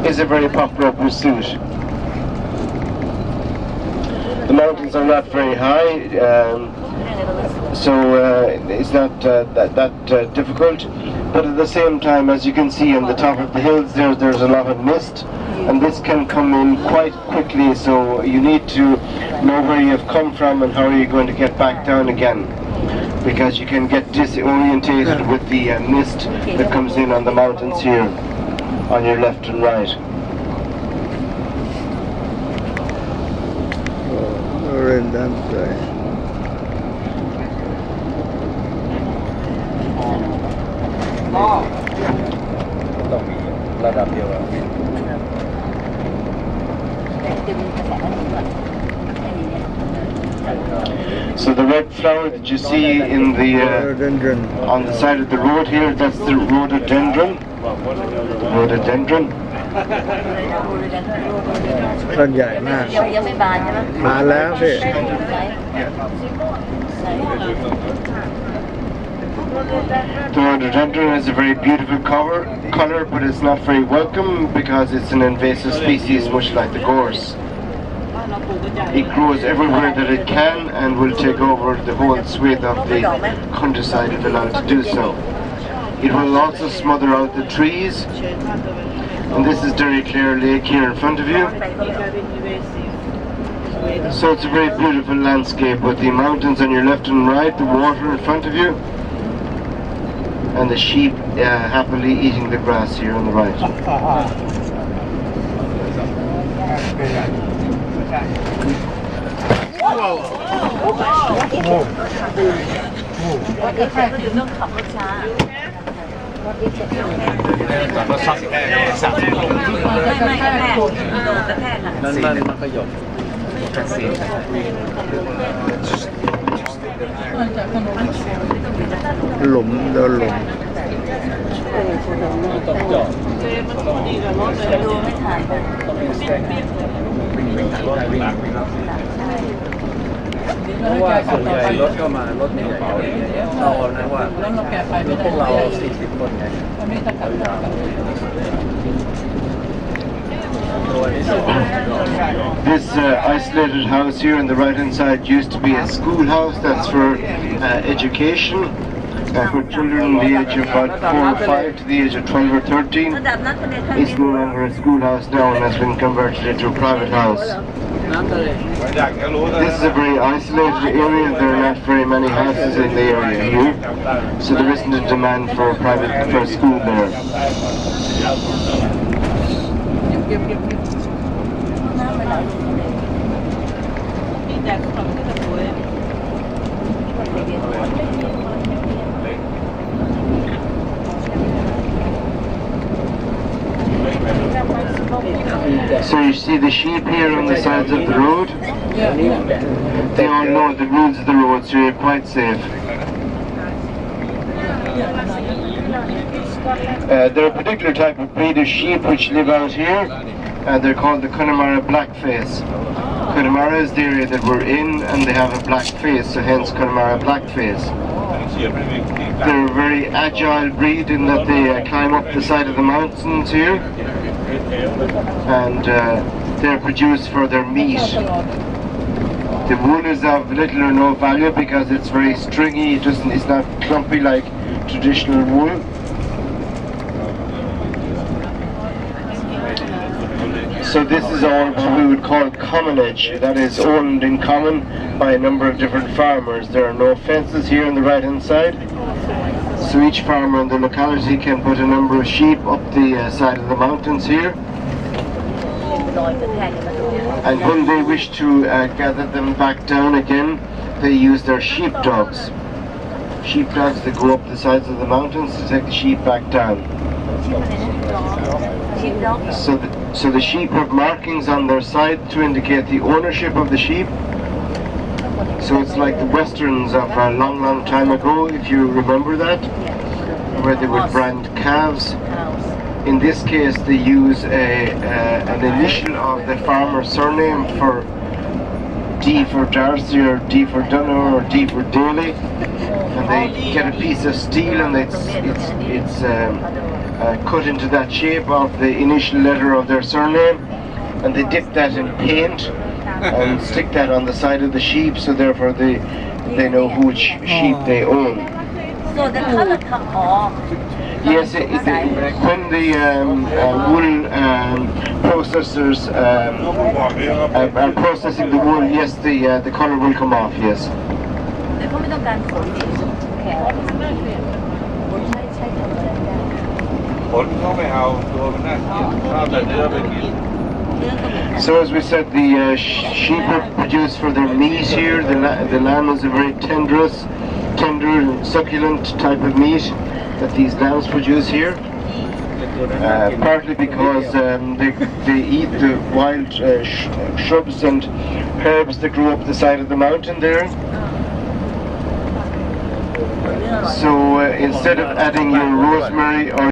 is a very popular pursuit. The mountains are not very high, so it's not that difficult. But at the same time, as you can see on the top of the hills, there's a lot of mist, and this can come in quite quickly. So you need to know where you have come from and how are you going to get back down again, because you can get disorientated with the mist that comes in on the mountains here on your left and right. So the red flower that you see in the on the side of the road here, that's the rhododendron. Rhododendron. ต้นใหญ่มากมาแล้วสิ The rhododendron has a very beautiful color, but it's not very welcome because it's an invasive species, much like the gorse. It grows everywhere that it can and will take over the whole swathe of the countryside if allowed to do so. It will also smother out the trees, and this is Derry Clare Lake here in front of you. So it's a very beautiful landscape with the mountains on your left and right, the water in front of you, and the sheep happily eating the grass here on the right. This isolated house here on the right hand side used to be a schoolhouse. That's for education for children the age of about 4 or 5 to the age of 12 or 13. It's no longer a schoolhouse now and has been converted into a private house. This is a very isolated area. There are not very many houses in the area here, so there isn't a demand for a school there. So you see the sheep here on the sides of the road? They all know the rules of the road, so you're quite safe. There are a particular type of breed of sheep which live out here, and they're called the Connemara blackface. Connemara is the area that we're in, and they have a black face, so hence Connemara blackface. They're a very agile breed in that they climb up the side of the mountains here, and they're produced for their meat. The wool is of little or no value because it's very stringy. It's not clumpy like traditional wool. So this is all what we would call commonage, that is owned in common by a number of different farmers. There are no fences here on the right hand side, so each farmer in the locality can put a number of sheep up the side of the mountains here, and when they wish to gather them back down again, they use their sheepdogs. Sheepdogs that go up the sides of the mountains to take the sheep back down. So the sheep have markings on their side to indicate the ownership of the sheep. So it's like the westerns of a long time ago, if you remember that, where they would brand calves. In this case they use an initial of the farmer's surname for D for Darcy or D for Dunner or D for Daly, and they get a piece of steel and it's cut into that shape of the initial letter of their surname, and they dip that in paint and stick that on the side of the sheep, so therefore they know which sheep they own. So the color come off. Yes, when the wool processors are processing the wool, yes, the color will come off. Yes. แต่เขาไม่ต้องการขนแข็งใช้ทำอะไรได้ ผลเขาไม่เอาตัวมันน่าเกลียดเอาแต่เนื้อไปกิน So as we said, the sheep are produced for their meat here. The lamb is a very tender, succulent type of meat that these lambs produce here. Partly because they eat the wild shrubs and herbs that grow up the side of the mountain there. So instead of adding your rosemary or